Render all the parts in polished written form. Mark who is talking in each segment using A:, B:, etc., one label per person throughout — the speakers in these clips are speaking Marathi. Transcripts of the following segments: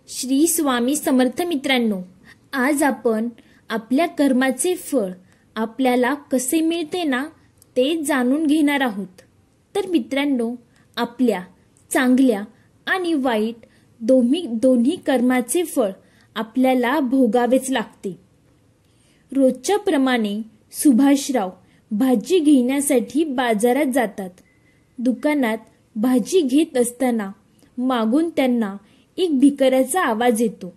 A: श्री स्वामी समर्थ मित्रांनो, आज आपण आपल्या कर्माचे फळ आपल्याला कसे मिळते ना ते जाणून घेणार आहोत। तर मित्रांनो, आपल्या चांगल्या आणि वाईट दोन्ही कर्माचे फळ आपल्याला भोगावेच लागते। रोजच्या प्रमाणे सुभाषराव भाजी घेण्यासाठी बाजारात जातात। दुकानात भाजी घेत असताना मागून त्यांना एक भिकाऱ्याचा आवाज येतो।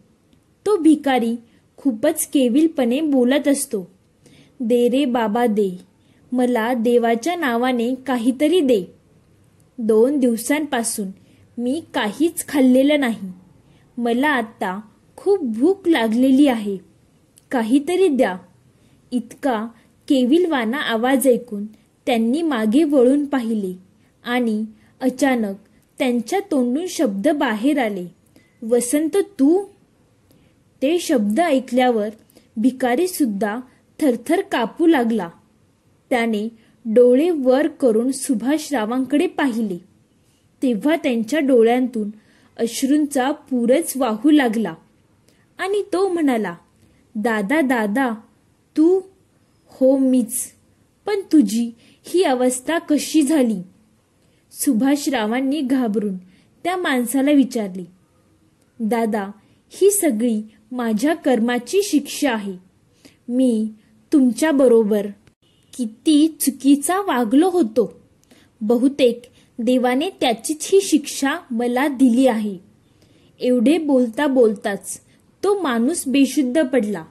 A: तो भिकारी खूपच केविलपणे बोलत असतो, दे रे बाबा दे, मला देवाच्या नावाने काहीतरी दे। 2 दिवसांपासून मी काहीच खाल्लेलं नाही। मला आता खूप भूक लागलेली आहे, काहीतरी द्या। इतका केविलवाणा आवाज ऐकून त्यांनी मागे वळून पाहिले आणि अचानक त्यांच्या तोंडून शब्द बाहेर आले, वसंत तू? ते शब्द ऐकल्यावर भिकारी सुद्धा थरथर कापू लागला। त्याने डोळे वर करून सुभाषरावांकडे पाहिले, तेव्हा त्यांच्या डोळ्यांतून अश्रूंचा पूरच वाहू लागला आणि तो म्हणाला, दादा दादा तू? हो मीच, पण तुझी ही अवस्था कशी झाली? सुभाषरावांनी घाबरून त्या माणसाला विचारले, दादा, ही सगळी माझ्या कर्माची शिक्षा आहे। मी तुमच्याबरोबर किती चुकीचा वागलो होतो। बहुतेक देवाने त्याचीच ही शिक्षा मला दिली आहे। एवढे बोलता बोलताच तो माणूस बेशुद्ध पडला।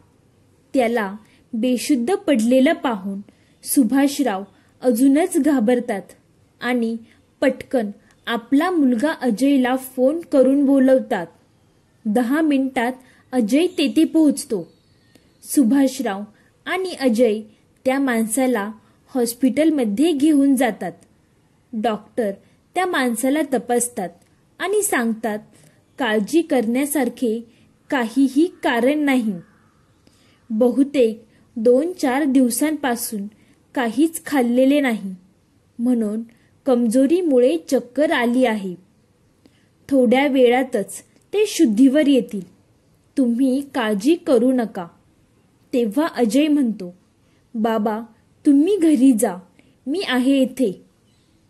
A: त्याला बेशुद्ध पडलेलं पाहून सुभाषराव अजूनच घाबरतात आणि पटकन आपला मुलगा अजयला फोन करून बोलवतात। 10 मिनिटात अजय तेथे पोहोचतो। सुभाषराव आणि अजय त्या माणसाला हॉस्पिटलमध्ये घेऊन जातात। डॉक्टर त्या माणसाला तपासतात आणि सांगतात, काळजी करण्यासारखे काहीही कारण नाही। बहुतेक 2-4 दिवसांपासून काहीच खाल्लेले नाही, म्हणून कमजोरीमुळे चक्कर आली आहे। थोड्या वेळातच ते शुद्धीवर येतील, तुम्ही काळजी करू नका। तेव्हा अजय म्हणतो, बाबा तुम्ही घरी जा, मी आहे इथे।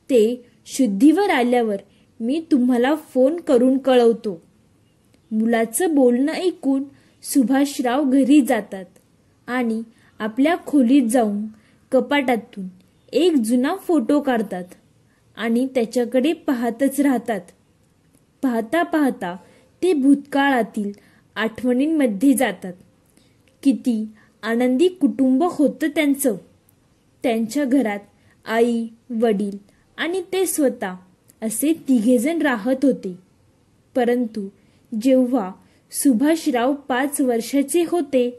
A: ते शुद्धीवर आल्यावर मी तुम्हाला फोन करून कळवतो। मुलाचं बोलणं ऐकून सुभाषराव घरी जातात आणि आपल्या खोलीत जाऊन कपाटातून एक जुना फोटो काढतात आणि त्याच्याकडे पाहतच राहतात। पाहता पाहता ते भूतकाळातील आठवणींमध्ये जातात। किती आनंदी कुटुंब होतं त्यांचं। त्यांच्या घरात आई, वडील आणि ते स्वतः असे 3 जण राहत होते। परंतु जेव्हा सुभाषराव 5 वर्षाचे होते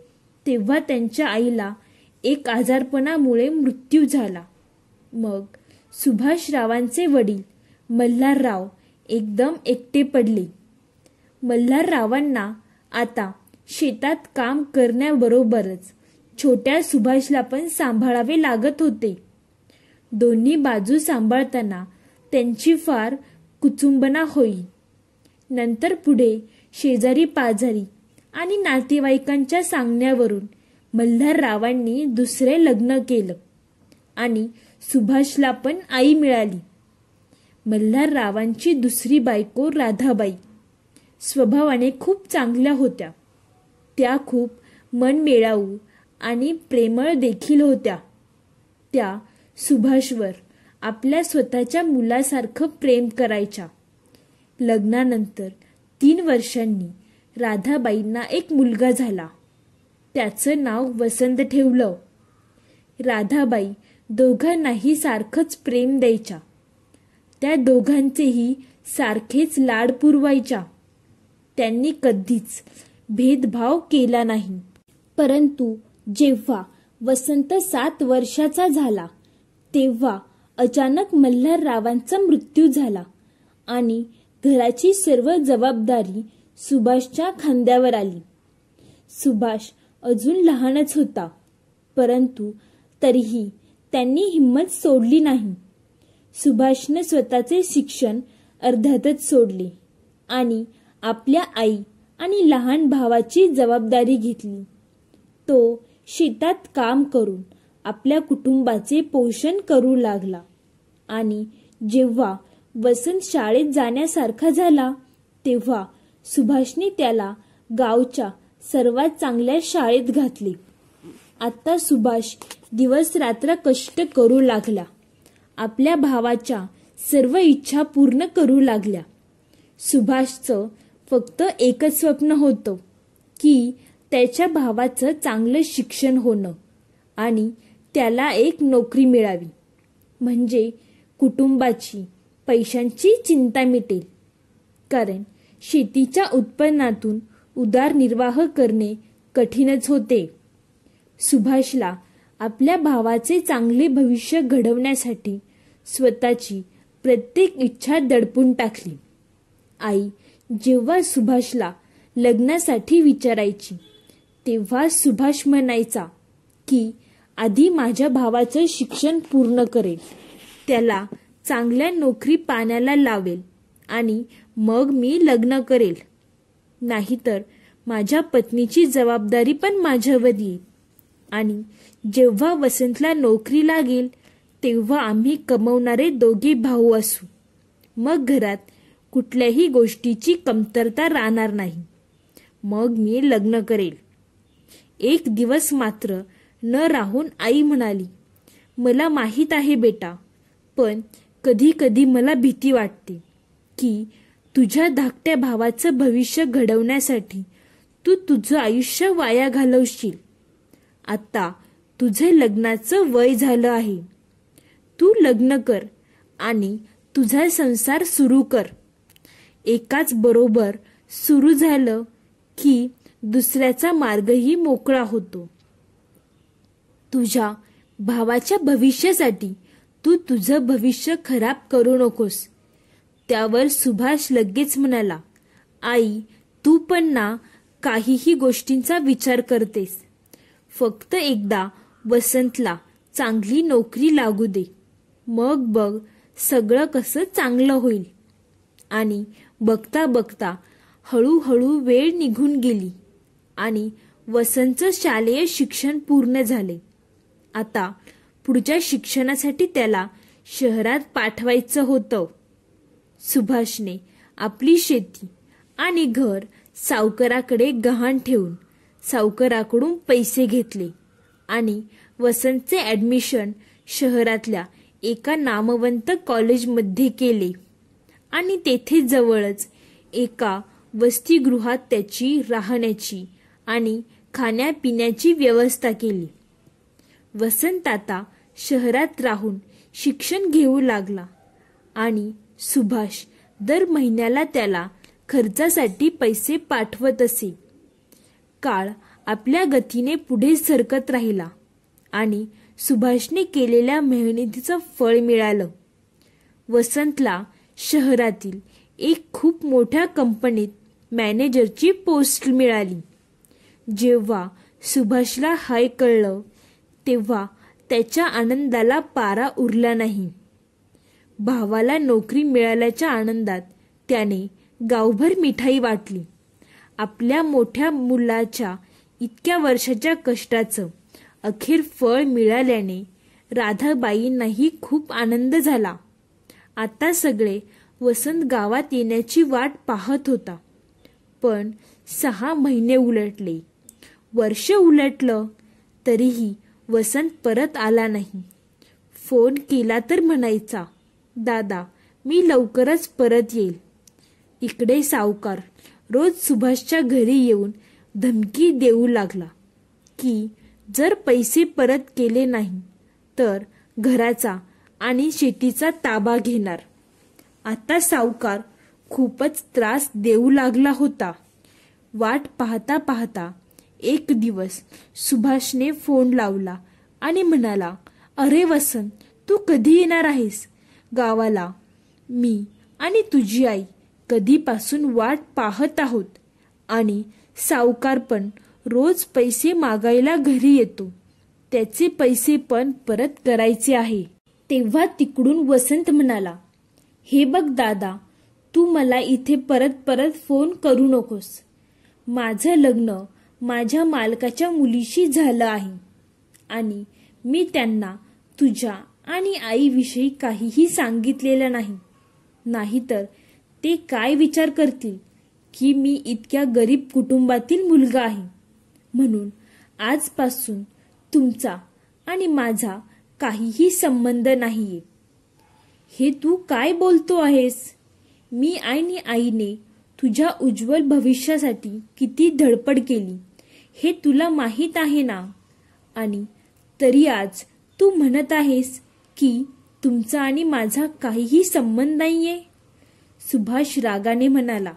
A: तेव्हा त्यांच्या आईला एक आजारपणामुळे मृत्यू झाला। मग सुभाषरावांचे वडील मल्हारराव एकदम एकटे पडले। मल्हाररावांना आता शेतात काम करण्याबरोबरच छोट्या सुभाषला पण सांभाळावे लागत होते। दोन्ही बाजू सांभाळताना त्यांची फार कुचुंबना होईल। नंतर पुढे शेजारी पाजारी आणि नातेवाईकांच्या सांगण्यावरून मल्हाररावांनी दुसरे लग्न केलं आणि सुभाषला पण आई मिळाली। मल्हाररावांची दुसरी बायको राधाबाई स्वभावाने खूप चांगल्या होत्या। त्या खूप मनमिळाऊ आणि प्रेमळ देखील होत्या। त्या सुभाषवर आपल्या स्वतःच्या मुलासारखं प्रेम करायच्या। लग्नानंतर 3 वर्षांनी राधाबाईंना एक मुलगा झाला। त्याचं नाव वसंत ठेवलं। राधाबाई दोघांनाही सारखंच प्रेम द्यायच्या। त्या दोघांचेही सारखेच लाड पुरवायच्या। त्यांनी कधीच भेदभाव केला नाही। परंतु जेव्हा वसंत 7 वर्षाचा झाला तेव्हा अचानक मल्हाररावांचा मृत्यू झाला आणि घराची सर्व जबाबदारी सुभाषच्या खांद्यावर आली। सुभाष अजून लहानच होता, परंतु तरीही त्यांनी हिंमत सोडली नाही। सुभाषने स्वतःचे शिक्षण अर्ध्यातच सोडले आणि आपल्या आई आणि लहान भावाची जबाबदारी घेतली. तो शेतात काम करून आपल्या कुटुंबाचे पोषण करू लागला आणि जेव्हा वसंत शाळेत जाण्यासारखा झाला तेव्हा सुभाषने त्याला गावच्या सर्वात चांगल्या शाळेत घातले. आता सुभाष दिवस रात्र कष्ट करू लागला. आपल्या भावाच्या सर्व इच्छा पूर्ण करू लागल्या. सुभाषचं फक्त एकच स्वप्न होतं की त्याच्या भावाचं चांगलं शिक्षण होणं आणि त्याला एक नोकरी मिळावी, म्हणजे कुटुंबाची पैशांची चिंता मिटेल. कारण शेतीच्या उत्पन्नातून उदरनिर्वाह करणे कठीणच होते. सुभाषला आपल्या भावाचे चांगले भविष्य घडवण्यासाठी स्वतःची प्रत्येक इच्छा दडपून टाकली. आई जेव्हा सुभाषला लग्नासाठी विचारायची तेव्हा सुभाष म्हणायचा की आधी माझ्या भावाचं शिक्षण पूर्ण करेल, त्याला चांगल्या नोकरी पाण्याला लावेल आणि मग मी लग्न करेल. नाहीतर माझ्या पत्नीची जबाबदारी पण माझ्यावर येईल आणि जेव्हा वसंतला नोकरी लागेल तेव्हा आम्ही कमवणारे दोघे भाऊ असू. मग घरात कुठल्याही गोष्टीची कमतरता राहणार नाही. मग मी लग्न करेल. एक दिवस मात्र न राहून आई म्हणाली, मला माहीत आहे बेटा, पण कधी कधी मला भीती वाटते की तुझ्या धाकट्या भावाचं भविष्य घडवण्यासाठी तू तुझं आयुष्य वाया घालवशील. आता तुझे लग्नाचं वय झालं आहे. तू लग्न कर आणि तुझा संसार सुरू कर. एकाच बरोबर सुरू झालं की दुसऱ्याचा मार्गही मोकळा होतो. तुझ्या भावाच्या भविष्यासाठी तू तुझं भविष्य खराब करू नकोस. त्यावर सुभाष लगेच म्हणाला, आई तू पण ना काहीही गोष्टींचा विचार करतेस. फक्त एकदा वसंतला चांगली नोकरी लागू दे, मग बघ सगळं कसं चांगलं होईल. आणि बघता बघता हळूहळू वेळ निघून गेली आणि वसंतचं शालेय शिक्षण पूर्ण झाले. आता पुढच्या शिक्षणासाठी त्याला शहरात पाठवायचं होतं. सुभाषने आपली शेती आणि घर सावकाराकडे गहाण ठेवून सावकाराकडून पैसे घेतले आणि वसंतचे ॲडमिशन शहरातल्या एका नामवंत कॉलेजमध्ये केले आणि तेथे जवळच एका वसतिगृहात त्याची राहण्याची आणि खाण्यापिण्याची व्यवस्था केली. वसंत आता शहरात राहून शिक्षण घेऊ लागला आणि सुभाष दर महिन्याला त्याला खर्चासाठी पैसे पाठवत असे. काळ आपल्या गतीने पुढे सरकत राहिला आणि सुभाषने केलेल्या मेहनतीचं फळ मिळालं. वसंतला शहरातील एक खूप मोठ्या कंपनीत मॅनेजरची पोस्ट मिळाली. जेव्हा सुभाषला हाय कळलं तेव्हा त्याच्या आनंदाला पारा उरला नाही. भावाला नोकरी मिळाल्याच्या आनंदात त्याने गावभर मिठाई वाटली. आपल्या मोठ्या मुलाच्या इतक्या वर्षाच्या कष्टाचं अखेर फळ मिळाल्याने राधाबाईंनाही खूप आनंद झाला. आता सगळे वसंत गावात येण्याची वाट पाहत होता. पण 6 महिने उलटले, वर्ष उलटलं, तरीही वसंत परत आला नाही. फोन केला तर म्हणायचा, दादा मी लवकरच परत येईल. इकडे सावकार रोज सुभाषच्या घरी येऊन धमकी देऊ लागला की जर पैसे परत केले नाही तर घराचा आणि शेतीचा ताबा घेणार. आता सावकार खूपच त्रास देऊ लागला होता. वाट पाहता पाहता एक दिवस सुभाषने फोन लावला आणि म्हणाला, अरे वसंत तू कधी येणार आहेस गावाला? मी आणि तुझी आई कधीपासून वाट पाहत आहोत आणि सावकार पण रोज पैसे मागायला घरी येतो. त्याचे पैसे पण परत करायचे आहे. तेव्हा तिकडून वसंत म्हणाला, हे बघ दादा, तू मला इथे परत परत फोन करू नकोस. माझं लग्न माझ्या मालकाच्या मुलीशी झालं आहे आणि मी त्यांना तुझ्या आणि आईविषयी काहीही सांगितलेलं नाही. नाहीतर ते काय विचार करतील की मी इतक्या गरीब कुटुंबातील मुलगा आहे. म्हणून आजपासून तुमचा आणि माझा काहीही संबंध नाहीये. हे तू काय बोलतो आहेस? मी आणि आईने तुझ्या उज्ज्वल भविष्यासाठी किती धडपड केली हे तुला माहीत आहे ना. आणि तरी आज तू म्हणत आहेस की तुमचा आणि माझा काहीही संबंध नाहीये. सुभाष रागाने म्हणाला.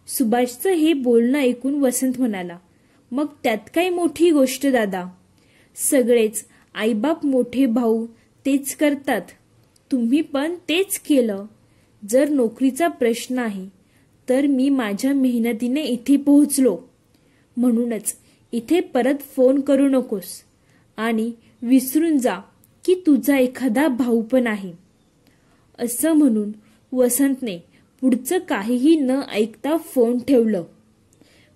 A: सुभाषचं हे बोलणं ऐकून वसंत म्हणाला, मग त्यात काय मोठी गोष्ट दादा. सगळेच आईबाप मोठे भाऊ तेच करतात. तुम्ही पण तेच केलं. जर नोकरीचा प्रश्न आहे तर मी माझ्या मेहनतीने इथे पोहोचलो. म्हणूनच इथे परत फोन करू नकोस आणि विसरून जा की तुझा एखादा भाऊ पण आहे. असं म्हणून वसंतने पुढचं काहीही न ऐकता फोन ठेवलं.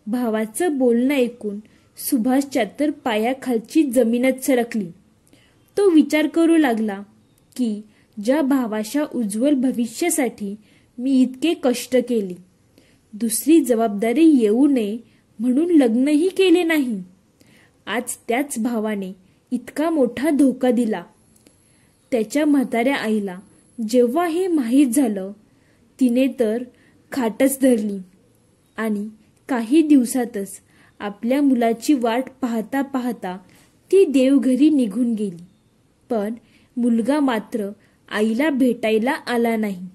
A: भावाचं बोलणं ऐकून सुभाषच्या तर पायाखालची जमीनच सरकली. तो विचार करू लागला की ज्या भावाच्या उज्ज्वल भविष्यासाठी मी इतके कष्ट केले, दुसरी जबाबदारी येऊ नये म्हणून लग्नही केले नाही. आज त्याच भावाने इतका मोठा धोका दिला. त्याच्या म्हाताऱ्या आईला जेव्हा हे माहीत झालं तिने तर खाटच धरली आणि काही दिवसातच आपल्या मुलाची वाट पाहता पाहता ती देवघरी निघून गेली. पण मुलगा मात्र आईला भेटायला आला नाही.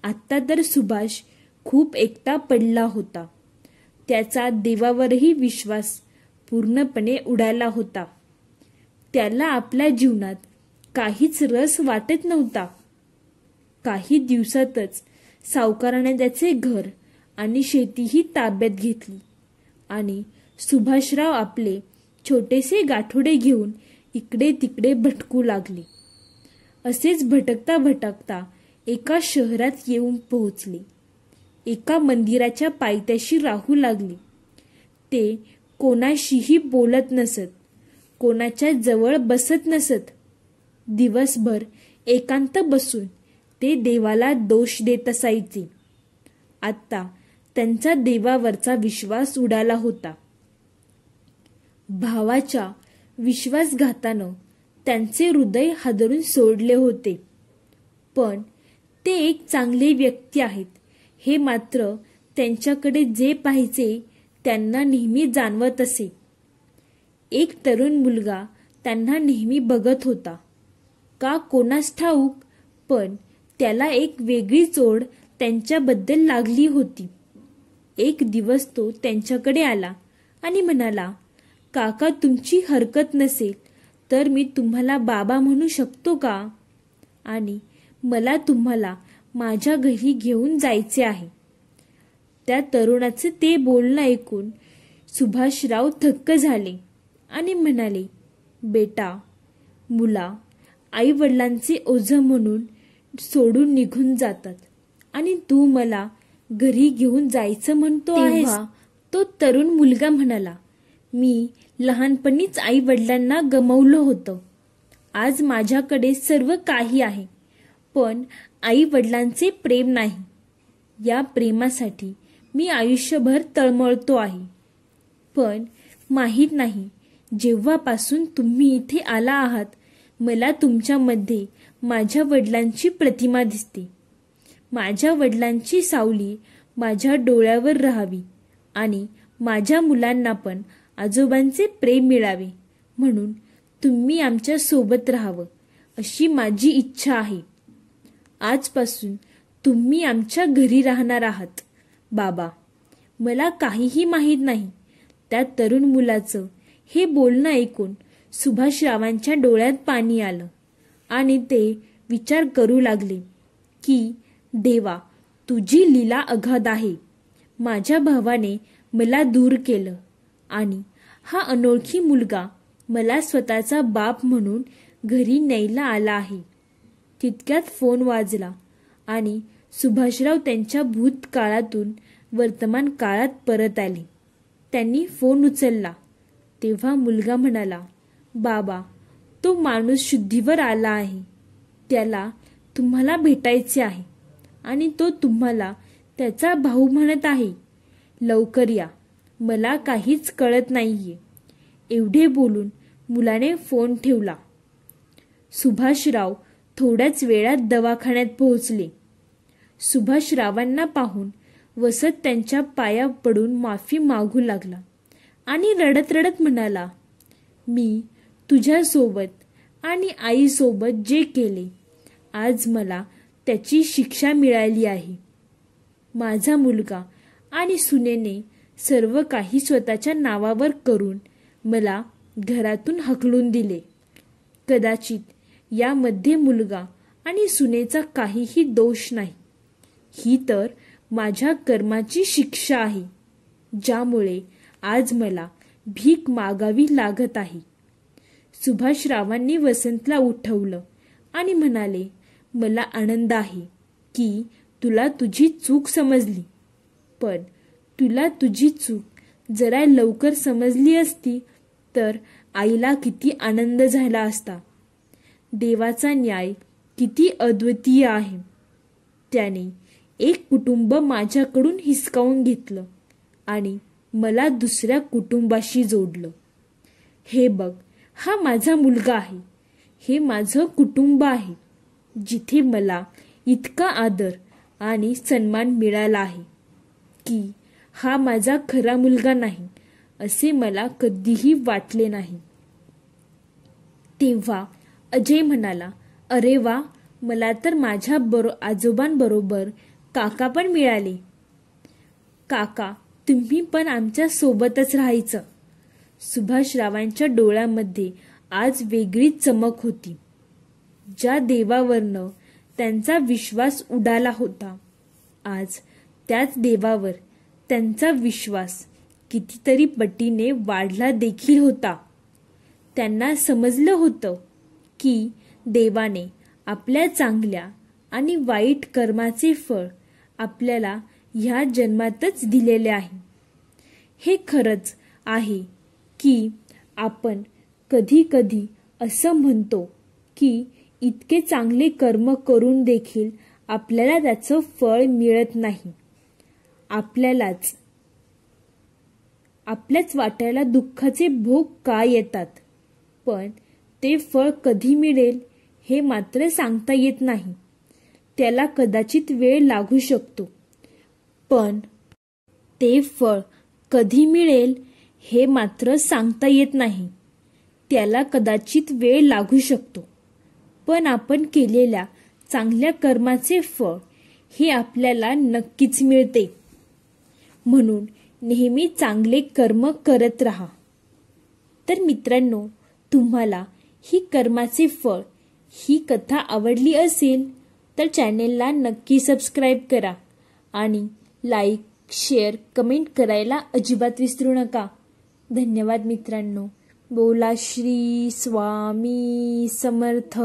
A: आत्ता तर सुभाष खूप एकटा पडला होता. त्याचा देवावरही विश्वास पूर्णपणे उडाला होता. त्याला आपल्या जीवनात काहीच रस वाटत नव्हता. काही दिवसातच सावकाराने त्याचे घर आणि शेतीही ताब्यात घेतली आणि सुभाषराव आपले छोटेसे गाठोडे घेऊन इकडे तिकडे भटकू लागले. असेच भटकता भटकता एका शहरात येऊन पोहोचले. एका मंदिराच्या पायथ्याशी राहू लागले. ते कोणाशीही बोलत नसत, कोणाच्या जवळ बसत नसत. दिवसभर एकांत बसून ते देवाला दोष देत असायचे. आत्ता त्यांचा देवावरचा विश्वास उडाला होता. भावाच्या विश्वासघातानं त्यांचे हृदय हादरून सोडले होते. पण ते एक चांगले व्यक्ती आहेत हे मात्र त्यांच्याकडे जे पाहायचे त्यांना नेहमी जाणवत असे. एक तरुण मुलगा त्यांना नेहमी बघत होता. का कोणास ठाऊक, पण त्याला एक वेगळीच ओढ त्यांच्याबद्दल लागली होती. एक दिवस तो त्यांच्याकडे आला आणि म्हणाला, काका तुमची हरकत नसेल तर मी तुम्हाला बाबा म्हणू शकतो का? आणि मला तुम्हाला माझ्या घरी घेऊन जायचे आहे. त्या तरुणाचे ते बोलणं ऐकून सुभाषराव थक्क झाले आणि म्हणाले, बेटा, मुला आई वडिलांचे ओझं म्हणून सोडून निघून जातात आणि तू मला घरी घेऊन जायचं म्हणतो आहेस. तो तरुण मुलगा म्हणाला, मी लहानपणीच आई वडिलांना गमावलं होतं. आज माझ्याकडे सर्व काही आहे, पण आई वडिलांचे प्रेम नाही. या प्रेमासाठी मी आयुष्यभर तळमळतो आहे. पण माहीत नाही, जेव्हापासून तुम्ही इथे आला आहात मला तुमच्यामध्ये माझ्या वडिलांची प्रतिमा दिसते. माझ्या वडिलांची सावली माझ्या डोळ्यावर राहावी आणि माझ्या मुलांना पण आजोबांचे प्रेम मिळावे म्हणून तुम्ही आमच्या सोबत राहावं अशी माझी इच्छा आहे. आजपासून तुम्ही आमच्या घरी राहणार आहात. बाबा, मला काहीही माहीत नाही. त्या तरुण मुलाचं हे बोलणं ऐकून सुभाषरावांच्या डोळ्यात पाणी आलं आणि ते विचार करू लागले की देवा, तुझी लीला अगाध आहे. माझ्या भावाने मला दूर केलं आणि हा अनोळखी मुलगा मला स्वतःचा बाप म्हणून घरी न्यायला आला आहे. तितक्यात फोन वाजला आणि सुभाषराव त्यांच्या भूतकाळातून वर्तमान काळात परत आले. त्यांनी फोन उचलला तेव्हा मुलगा म्हणाला, बाबा, तो माणूस शुद्धीवर आला आहे. त्याला तुम्हाला भेटायचे आहे आणि तो तुम्हाला त्याचा भाऊ म्हणत आहे. लवकर या, मला काहीच कळत नाहीये. एवढे बोलून मुलाने फोन ठेवला. सुभाषराव थोड्याच वेळात दवाखान्यात पोहोचले. सुभाषरावांना पाहून वसंत त्यांच्या पाया पडून माफी मागू लागला आणि रडत रडत म्हणाला, मी तुझ्यासोबत आणि आईसोबत जे केले, आज मला त्याची शिक्षा मिळाली आहे. माझा मुलगा आणि सुनेने सर्व काही स्वतःच्या नावावर करून मला घरातून हकलून दिले. कदाचित यामध्ये मुलगा आणि सुनेचा काहीही दोष नाही. ही तर माझ्या कर्माची शिक्षा आहे, ज्यामुळे आज मला भीक मागावी लागत आहे. सुभाषरावांनी वसंतला उठवलं आणि म्हणाले, मला आनंद आहे की तुला तुझी चूक समजली. पण तुला तुझी चूक जरा लवकर समजली असती तर आईला किती आनंद झाला असता. देवाचा न्याय किती अद्वितीय आहे. त्याने एक कुटुंब माझ्याकडून हिसकावून घेतलं आणि मला दुसऱ्या कुटुंबाशी जोडलं. हे बघ, हा माझा मुलगा आहे. हे माझं कुटुंब आहे, जिथे मला इतका आदर आणि सन्मान मिळाला आहे की हा माझा खरा मुलगा नाही असे मला कधीही वाटले नाही. तेव्हा अजय म्हणाला, अरे वा, मला तर माझ्या आजोबांबरोबर काका पण मिळाले. काका, तुम्ही पण आमच्या सोबतच राहायचं. सुभाषरावांच्या डोळ्यामध्ये आज वेगळी चमक होती. ज्या देवावरनं त्यांचा विश्वास उडाला होता, आज त्याच देवावर त्यांचा विश्वास कितीतरी पटीने वाढला देखील होता. त्यांना समजलं होतं की देवाने आपल्या चांगल्या आणि वाईट कर्माचे फळ आपल्याला ह्या जन्मातच दिलेले आहे. हे खरंच आहे की आपण कधी कधी असं म्हणतो की इतके चांगले कर्म करून देखील आपल्याला त्याचं फळ मिळत नाही. आपल्याच वाट्याला दुःखाचे भोग का येतात, पण ते फळ कधी मिळेल हे मात्र सांगता येत नाही. त्याला कदाचित वेळ लागू शकतो, पण ते फळ कधी मिळेल हे मात्र सांगता येत नाही. त्याला कदाचित वेळ लागू शकतो, पण आपण केलेल्या चांगल्या कर्माचे फळ हे आपल्याला नक्कीच मिळते. म्हणून नेहमी चांगले कर्म करत राहा. तर मित्रांनो, तुम्हाला ही कर्माचे फळ ही कथा आवडली असेल तर चॅनेलला नक्की सबस्क्राईब करा आणि लाईक, शेअर, कमेंट करायला अजिबात विसरू नका. धन्यवाद मित्रांनो. बोला श्री स्वामी समर्थ.